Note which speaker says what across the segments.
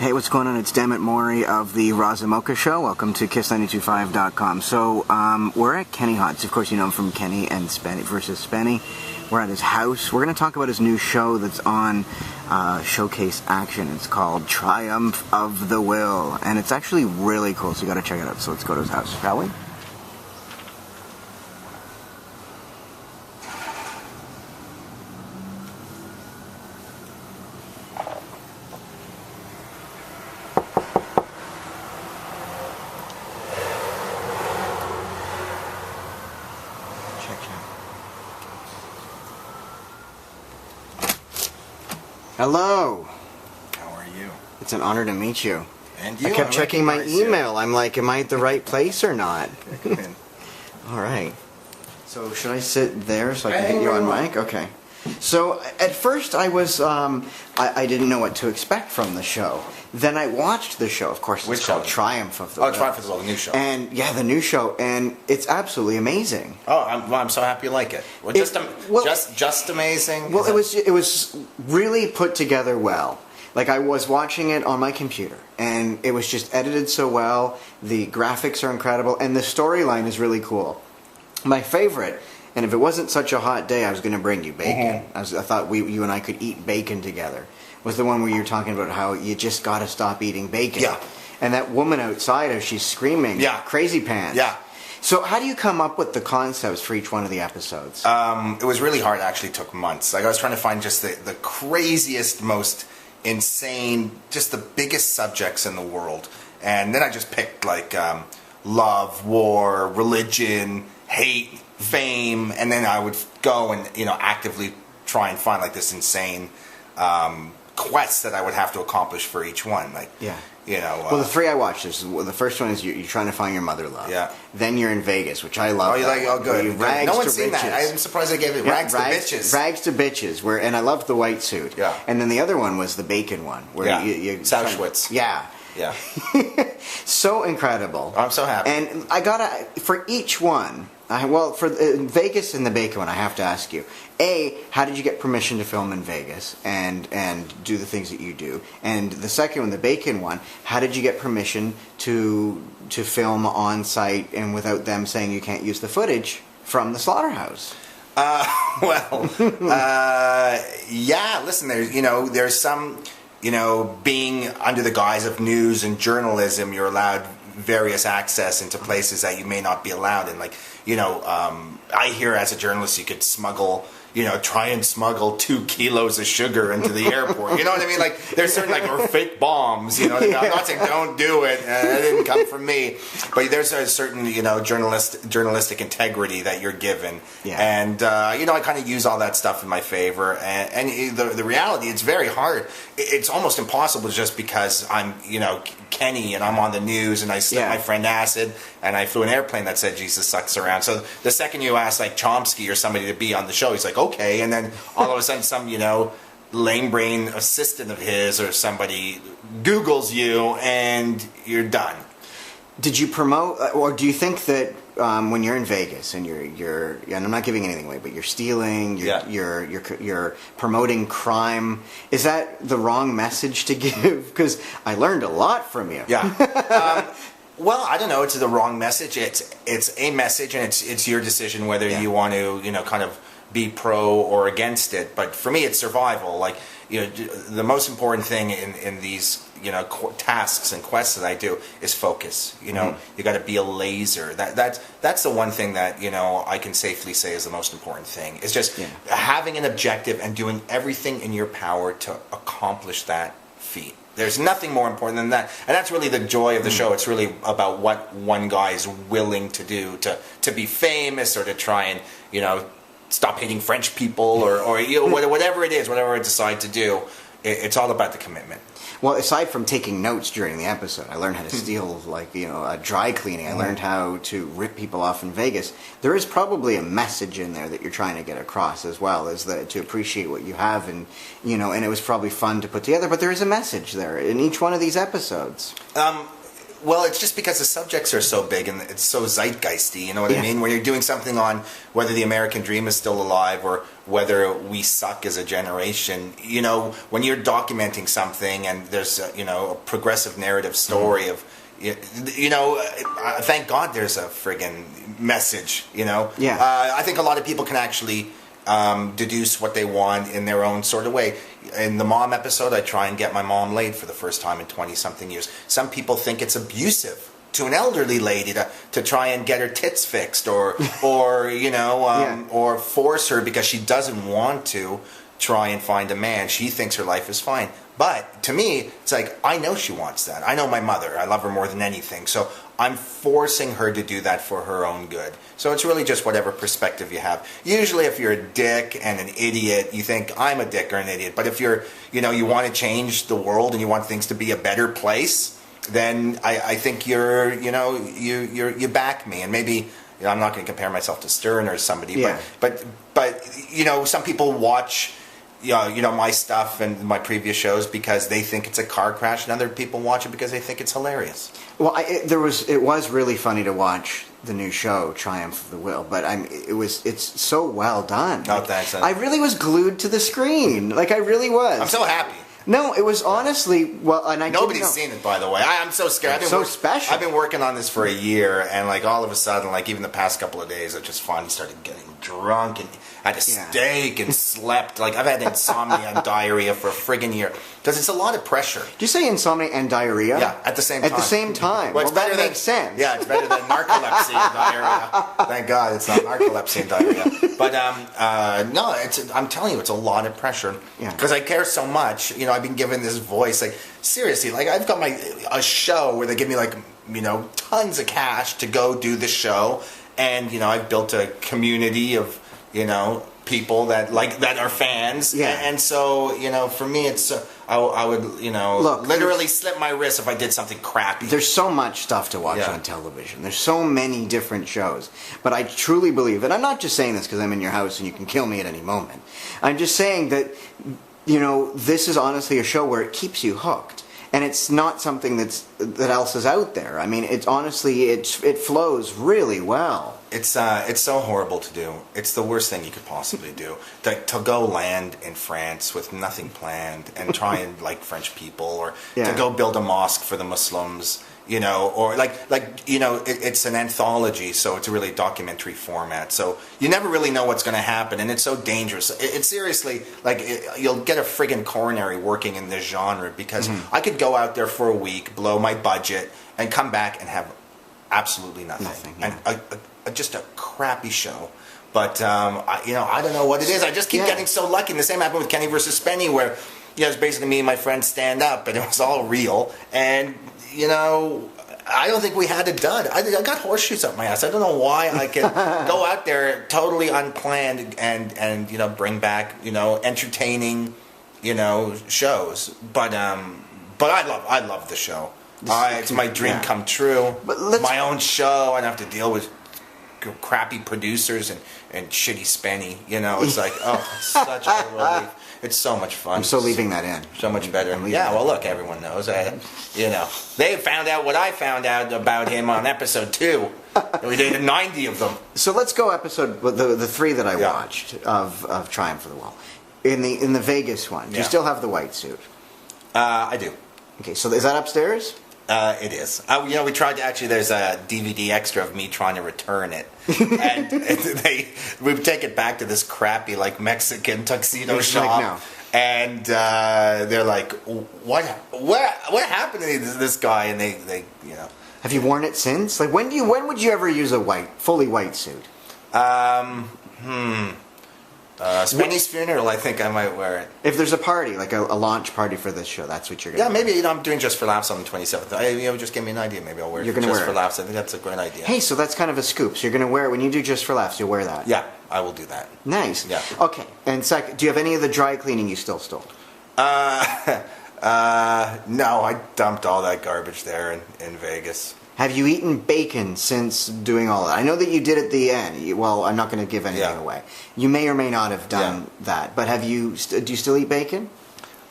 Speaker 1: Hey, what's going on? It's Dammit Maury of the Razamoka Show. Welcome to KiSS925.com. So, we're at Kenny Hotz. Of course, you know him from Kenny and Spenny versus Spenny. We're at his house. We're going to talk about his new show that's on Showcase Action. It's called Triumph of the Will. And it's actually really cool, so you got to check it out. So let's go to his house, shall we? Hello.
Speaker 2: How are you?
Speaker 1: It's an honor to meet you.
Speaker 2: And you?
Speaker 1: I kept checking my email. I'm like, am I at the right place or not?
Speaker 2: Okay, come in.
Speaker 1: All right. So should I sit there so I can get you on mic? Okay. So at first I was, I didn't know what to expect from the show. Then I watched the show. Of course, it's called Triumph of the Will.
Speaker 2: Oh, Triumph of the Will, the new show.
Speaker 1: And yeah, the new show, and it's absolutely amazing.
Speaker 2: Oh, I'm so happy you like it. Well, just amazing.
Speaker 1: Well, it was really put together well. Like, I was watching it on my computer, and it was just edited so well. The graphics are incredible, and the storyline is really cool. My favorite, and if it wasn't such a hot day, I was going to bring you bacon. I thought you and I could eat bacon together. Was the one where you're talking about how you just got to stop eating bacon.
Speaker 2: Yeah.
Speaker 1: And that woman outside, as she's screaming, crazy pants.
Speaker 2: Yeah.
Speaker 1: So how do you come up with the concepts for each one of the episodes?
Speaker 2: It was really hard. It actually took months. Like, I was trying to find just the craziest, most insane, just the biggest subjects in the world. And then I just picked, like, love, war, religion, hate, fame, and then I would go and, actively try and find, like, this insane quest that I would have to accomplish for each one. Like, well,
Speaker 1: the three I watched is the first one is you're trying to find your mother love.
Speaker 2: Yeah.
Speaker 1: Then you're in Vegas, which I love.
Speaker 2: Oh, you like? Oh, good. No one's seen that. I'm surprised I gave it. Rags to Bitches.
Speaker 1: Rags to Bitches. And I loved the white suit.
Speaker 2: Yeah.
Speaker 1: And then the other one was the bacon one, where you
Speaker 2: Southwitz.
Speaker 1: Yeah.
Speaker 2: Yeah.
Speaker 1: So incredible.
Speaker 2: I'm so happy.
Speaker 1: And I gotta, for each one, for Vegas and the bacon one, I have to ask you, A, how did you get permission to film in Vegas and do the things that you do? And the second one, the bacon one, how did you get permission to film on site and without them saying you can't use the footage from the slaughterhouse?
Speaker 2: Listen, there's some, being under the guise of news and journalism, you're allowed various access into places that you may not be allowed in. Like, I hear as a journalist you could smuggle, try and smuggle 2 kilos of sugar into the airport. You know what I mean? Like, there's certain, or fake bombs, I'm not saying don't do it. It didn't come from me. But there's a certain, journalistic integrity that you're given.
Speaker 1: Yeah.
Speaker 2: And, I kind of use all that stuff in my favor. And the reality, it's very hard. It's almost impossible just because I'm, Kenny and I'm on the news and I slipped my friend acid and I flew an airplane that said Jesus sucks around. So the second you ask, like, Chomsky or somebody to be on the show, he's like, okay. And then all of a sudden some, lame brain assistant of his or somebody Googles you and you're done.
Speaker 1: Did you promote, or do you think that when you're in Vegas and you're and I'm not giving anything away, but you're stealing, you're promoting crime, is that the wrong message to give? Because I learned a lot from you.
Speaker 2: Yeah. Well, I don't know. It's the wrong message. It's a message, and it's your decision whether you want to, kind of be pro or against it. But for me, it's survival. Like, the most important thing in these, tasks and quests that I do is focus. You got to be a laser. That's the one thing that, I can safely say is the most important thing. It's just having an objective and doing everything in your power to accomplish that feat. There's nothing more important than that. And that's really the joy of the show. It's really about what one guy is willing to do to be famous or to try and, stop hating French people or whatever it is, whatever I decide to do. It's all about the commitment.
Speaker 1: Well, aside from taking notes during the episode, I learned how to steal, a dry cleaning. I learned how to rip people off in Vegas. There is probably a message in there that you're trying to get across as well, is that to appreciate what you have, and and it was probably fun to put together. But there is a message there in each one of these episodes.
Speaker 2: Well, it's just because the subjects are so big and it's so zeitgeisty, you know what I mean? When you're doing something on whether the American dream is still alive or whether we suck as a generation, you know, when you're documenting something and there's, a progressive narrative story of, thank God there's a friggin' message,
Speaker 1: Yeah.
Speaker 2: I think a lot of people can actually deduce what they want in their own sort of way. In the mom episode, I try and get my mom laid for the first time in 20-something years. Some people think it's abusive to an elderly lady to try and get her tits fixed or force her because she doesn't want to try and find a man. She thinks her life is fine. But to me, it's like, I know she wants that. I know my mother. I love her more than anything. So I'm forcing her to do that for her own good. So it's really just whatever perspective you have. Usually if you're a dick and an idiot, you think I'm a dick or an idiot. But if you're, you want to change the world and you want things to be a better place, then I think you back me. And maybe, I'm not going to compare myself to Stern or somebody, but some people watch my stuff and my previous shows because they think it's a car crash, and other people watch it because they think it's hilarious.
Speaker 1: Well, it was really funny to watch the new show, Triumph of the Will, but it's so well done.
Speaker 2: Oh, thanks.
Speaker 1: I really was glued to the screen. Like, I really was.
Speaker 2: I'm so happy.
Speaker 1: No, it was honestly
Speaker 2: Nobody's seen it, by the way. I'm so scared.
Speaker 1: It's so special.
Speaker 2: I've been working on this for a year, and all of a sudden, even the past couple of days, I just finally started getting drunk and had a steak and slept. I've had insomnia and diarrhea for a friggin' year because it's a lot of pressure.
Speaker 1: Did you say insomnia and diarrhea?
Speaker 2: Yeah, at the same time.
Speaker 1: At the same time.
Speaker 2: Well,
Speaker 1: that makes sense.
Speaker 2: Yeah, it's better than narcolepsy and diarrhea. Thank God it's not narcolepsy and diarrhea. But no, I'm telling you, it's a lot of pressure because I care so much. I've been given this voice. Seriously, I've got a show where they give me tons of cash to go do the show, and I've built a community of people that are fans. And so for me, it's I would literally slip my wrist if I did something crappy.
Speaker 1: There's so much stuff to watch on television. There's so many different shows, but I truly believe, and I'm not just saying this because I'm in your house and you can kill me at any moment. I'm just saying that this is honestly a show where it keeps you hooked. And it's not something that else is out there. I mean, it's honestly, it flows really well.
Speaker 2: It's so horrible to do. It's the worst thing you could possibly do. To go land in France with nothing planned and try and like French people, or to go build a mosque for the Muslims, or it's an anthology, so it's a really documentary format. So you never really know what's going to happen, and it's so dangerous. It's seriously you'll get a friggin' coronary working in this genre because I could go out there for a week, blow my budget, and come back and have absolutely nothing. And just a crappy show. But I don't know what it is. I just keep getting so lucky. And the same happened with Kenny versus Spenny, where it's basically me and my friends stand up, and it was all real. And I don't think we had a dud. I got horseshoes up my ass. I don't know why I could go out there totally unplanned and bring back entertaining shows. But I love the show. It's my dream come true. My own show. I don't have to deal with crappy producers and shitty Spenny. It's it's such a relief. It's so much fun.
Speaker 1: I'm still leaving that in.
Speaker 2: So much better. Yeah, well, look, everyone knows. They found out what I found out about him on episode 2. We did 90 of them.
Speaker 1: So let's go the 3 that I watched of Triumph of the Will. In the Vegas one, do you still have the white suit?
Speaker 2: I do.
Speaker 1: Okay, so is that upstairs?
Speaker 2: It is. We tried to actually. There's a DVD extra of me trying to return it, and we take it back to this crappy Mexican tuxedo shop, and they're like, "What happened to this guy?" And they
Speaker 1: Have you worn it since? When would you ever use a fully white suit?
Speaker 2: Spenny's funeral, I think I might wear it.
Speaker 1: If there's a party, like a launch party for this show, that's what you're going to
Speaker 2: do. Yeah, maybe I'm doing Just for Laughs on the 27th. Just give me an idea. Maybe I'll wear it Just for Laughs. I think that's a great idea.
Speaker 1: Hey, so that's kind of a scoop. So you're going to wear it when you do Just for Laughs, you'll wear that?
Speaker 2: Yeah, I will do that.
Speaker 1: Nice.
Speaker 2: Yeah.
Speaker 1: Okay, and second, do you have any of the dry cleaning you still stole?
Speaker 2: No, I dumped all that garbage there in Vegas.
Speaker 1: Have you eaten bacon since doing all that? I know that you did at the end. Well, I'm not going to give anything away. You may or may not have done that. But do you still eat bacon?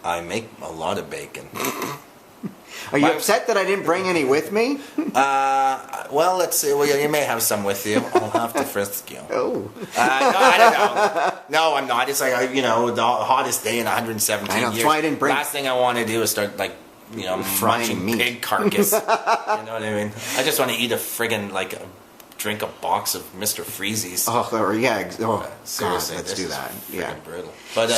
Speaker 2: I make a lot of bacon.
Speaker 1: Are you upset that I didn't bring any with me?
Speaker 2: Well, let's see. Well, you may have some with you. I'll have to frisk you.
Speaker 1: Oh.
Speaker 2: No, I don't know. No, I'm not. It's like, the hottest day in 117
Speaker 1: I know,
Speaker 2: years.
Speaker 1: that's why I didn't bring.
Speaker 2: Last thing I want to do is start, like,
Speaker 1: frying
Speaker 2: munching
Speaker 1: meat.
Speaker 2: pig carcass. You know what I mean? I just want to eat a friggin', like, drink a box of Mr. Freezies.
Speaker 1: Oh, or, yeah. Oh,
Speaker 2: seriously,
Speaker 1: God, let's do that. Yeah.
Speaker 2: Brutal. But,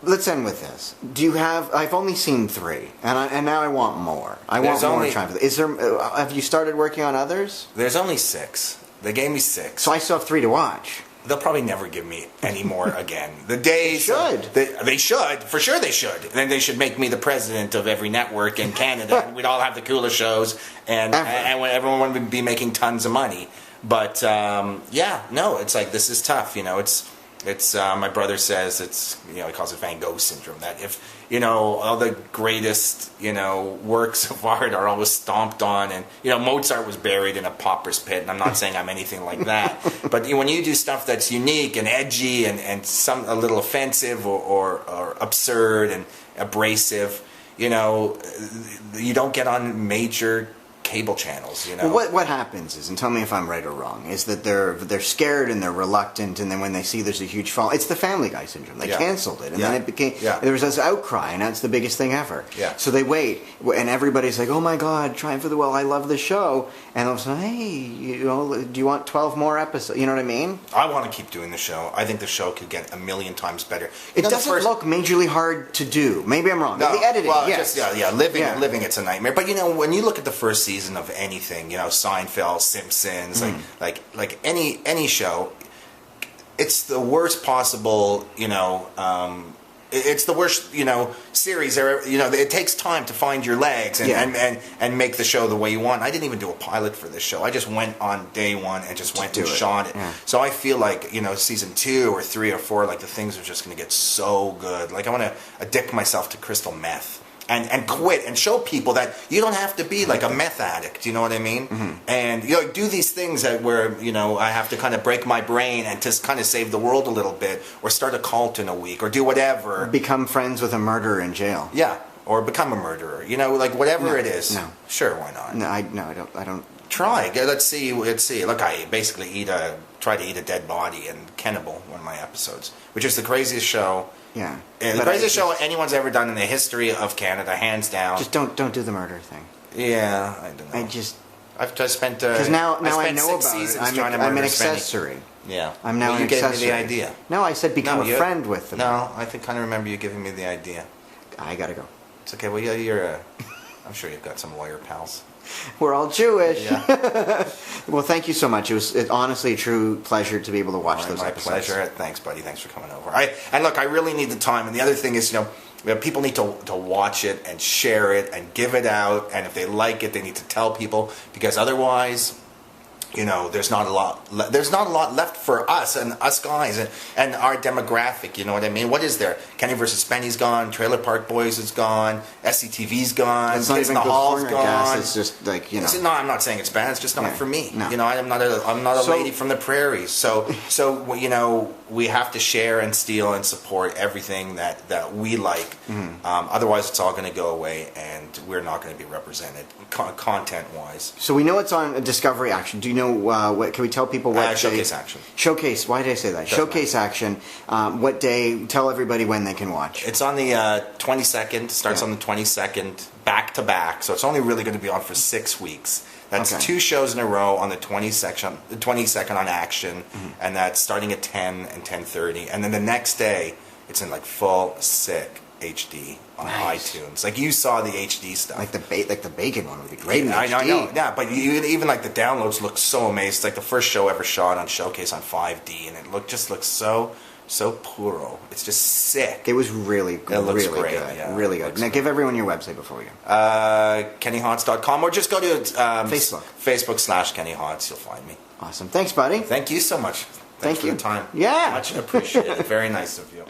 Speaker 1: let's end with this. Do you have? I've only seen 3, and now I want more. I want more time for this. Is there? Have you started working on others?
Speaker 2: There's only 6. They gave me 6.
Speaker 1: So I still have 3 to watch.
Speaker 2: They'll probably never give me any more again. The days
Speaker 1: They should.
Speaker 2: For sure they should. Then they should make me the president of every network in Canada, and we'd all have the coolest shows, and everyone would be making tons of money. But it's like, this is tough. It's my brother says it's, he calls it Van Gogh syndrome, that if all the greatest works of art are always stomped on, and Mozart was buried in a pauper's pit, and I'm not saying I'm anything like that, but when you do stuff that's unique and edgy and a little offensive or absurd and abrasive, you don't get on major cable channels.
Speaker 1: Well, what happens is, and tell me if I'm right or wrong, is that they're scared and they're reluctant, and then when they see there's a huge fall, it's the Family Guy syndrome. They canceled it, and then it became there was this outcry, and that's the biggest thing ever.
Speaker 2: Yeah.
Speaker 1: So they wait, and everybody's like, "Oh my God, Trying for the Well, I love the show," and all of a sudden, hey, do you want 12 more episodes? You know what I mean?
Speaker 2: I want to keep doing the show. I think the show could get a million times better.
Speaker 1: It doesn't look majorly hard to do. Maybe I'm wrong. No, the editing, yes.
Speaker 2: Living, it's a nightmare. But when you look at the first season of anything, Seinfeld, Simpsons, like any show, it's the worst possible, it's the worst, series. It takes time to find your legs and make the show the way you want. I didn't even do a pilot for this show. I just went on day 1 and just went and shot it. Yeah. So I feel like, season 2 or 3 or 4, like the things are just going to get so good. Like I want to addict myself to crystal meth. And quit and show people that you don't have to be like a meth addict, you know what I mean? Mm-hmm. And do these things where I have to kind of break my brain and just kind of save the world a little bit, or start a cult in a week, or do whatever.
Speaker 1: Become friends with a murderer in jail.
Speaker 2: Yeah, or become a murderer. Like whatever it is.
Speaker 1: No,
Speaker 2: sure, why not?
Speaker 1: No, I don't.
Speaker 2: Try. Let's see. Look, I basically try to eat a dead body in Cannibal, one of my episodes, which is the craziest show.
Speaker 1: Yeah,
Speaker 2: the craziest show anyone's ever done in the history of Canada, hands down.
Speaker 1: Just don't do the murder thing.
Speaker 2: Yeah, I don't know. I've just spent
Speaker 1: because now I know about it. I'm an accessory.
Speaker 2: Yeah,
Speaker 1: I'm now an
Speaker 2: accessory.
Speaker 1: You gave me the idea. No, I said become a friend with them.
Speaker 2: No, I kind of remember you giving me the idea.
Speaker 1: I gotta go.
Speaker 2: It's okay. Well, you're I'm sure you've got some lawyer pals.
Speaker 1: We're all Jewish.
Speaker 2: Yeah.
Speaker 1: Well, thank you so much. It was honestly a true pleasure to be able to watch those episodes.
Speaker 2: My pleasure. Thanks, buddy. Thanks for coming over. And look, I really need the time. And the other thing is, people need to watch it and share it and give it out. And if they like it, they need to tell people, because otherwise, there's not a lot left for us and us guys and our demographic. You know what I mean? What is there? Kenny versus Spenny's gone. Trailer Park Boys is gone. SCTV's gone.
Speaker 1: It's not even
Speaker 2: the Hall's
Speaker 1: gone.
Speaker 2: Gas.
Speaker 1: It's just like
Speaker 2: No, I'm not saying it's bad. It's just not for me.
Speaker 1: No.
Speaker 2: I'm not a lady from the prairies. So we have to share and steal and support everything that we like. Mm-hmm. Otherwise, it's all going to go away, and we're not going to be represented content-wise.
Speaker 1: So we know it's on Discovery Action. Do you know what? Can we tell people what
Speaker 2: Showcase Action?
Speaker 1: Showcase. Why did I say that? Showcase Action. What day? Tell everybody when they can watch.
Speaker 2: It's on the 22nd. Starts on the 22nd, back to back. So it's only really going to be on for 6 weeks. That's 2 shows in a row on the 22nd on Action, and that's starting at 10 and 10:30. And then the next day, it's in like full sick HD on iTunes. Like you saw the HD stuff.
Speaker 1: Like the bacon one would be great.
Speaker 2: Yeah, I know. Yeah, but even like the downloads look so amazing. It's like the first show ever shot on Showcase on 5D, and it just looks so puro. It's just sick.
Speaker 1: It was really good.
Speaker 2: It looks
Speaker 1: really
Speaker 2: great.
Speaker 1: Good.
Speaker 2: Yeah,
Speaker 1: really good. Now give everyone your website before we go.
Speaker 2: KennyHotz.com, or just go to
Speaker 1: Facebook.
Speaker 2: Facebook/Kenny Hotz. You'll find me.
Speaker 1: Awesome. Thanks, buddy.
Speaker 2: Thank you so much. Thanks for
Speaker 1: you.
Speaker 2: the time.
Speaker 1: Yeah.
Speaker 2: Much appreciated. Very nice of you.